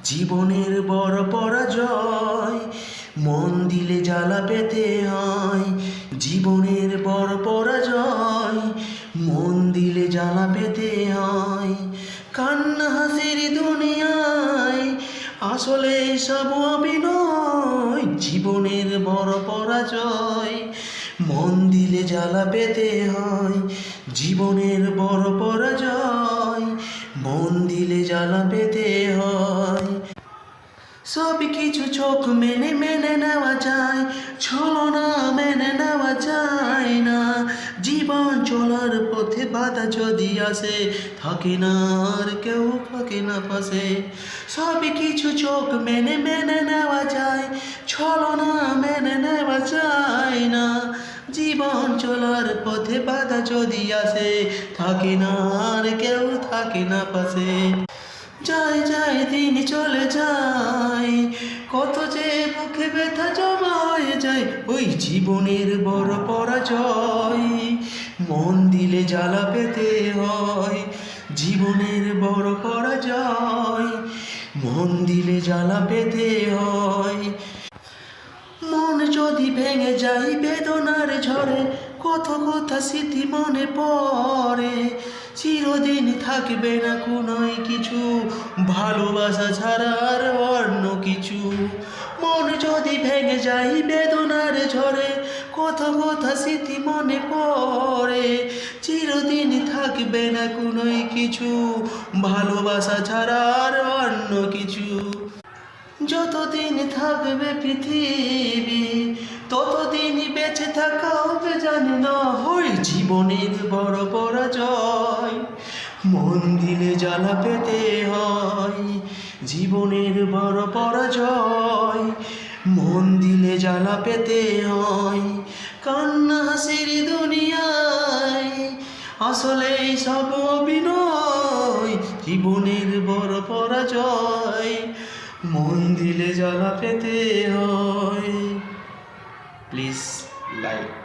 জীবনের বড় পরাজয়, মন দিলে জ্বালা পেতে হয়। জীবনের বড় পরাজয়, মন দিলে জ্বালা পেতে হয়। কান্না হাসির দুনিয়ায় আসলে সব অভিনয়। জীবনের বড় পরাজয়, মন দিলে জ্বালা পেতে হয়। জীবনের বড় পরাজয়, মন দিলে জ্বালা পেতে হয়। সব কিছু চোখ মেনে মেনে নেওয়া যায়, ছলনা মেনে নেওয়া যায় না। জীবন চলার পথে বাধা যদি আসে, থাকে না আর কেউ থাকে না পাশে। সব কিছু চোখ মেনে মেনে নেওয়া যায়, ছলনা মেনে নেওয়া যায় না। জীবন চলার পথে বাধা যদি আসে, থাকে না আর কেউ থাকে না পাশে। যায় যায় দিন চলে যায়, কত যে বুকে ব্যথা জমা হয়ে যায়। ওই জীবনের বড় পরাজয়, মন দিলে জ্বালা পেতে হয়। জীবনের বড় পরাজয়, মন দিলে জ্বালা পেতে হয়। মন যদি ভেঙে যায় বেদনার ঝড়ে, কত কথা স্মৃতি মনে পড়ে। চিরদিন থাকবে না কোনোই কিছু, ভালোবাসা ছাড়া আর অন্য কিছু। মন যদি ভেঙে যায় বেদনার ঝড়ে, কত কথা স্মৃতি মনে পড়ে। চিরদিন থাকবে না কোনোই কিছু, ভালোবাসা ছাড়া আর অন্য কিছু। যতদিন থাকবে পৃথিবী, ততদিন বেঁচে থাকা হবে জানি না। ওই জীবনের বড় পরাজয়, মন দিলে জ্বালা পেতে হয়। জীবনের বড় পরাজয়, মন দিলে জ্বালা পেতে হয়। কান্না হাসির দুনিয়ায় আসলে সব অভিনয়। জীবনের বড় পরাজয়, মন দিলে জ্বালা পেতে হয়। Please like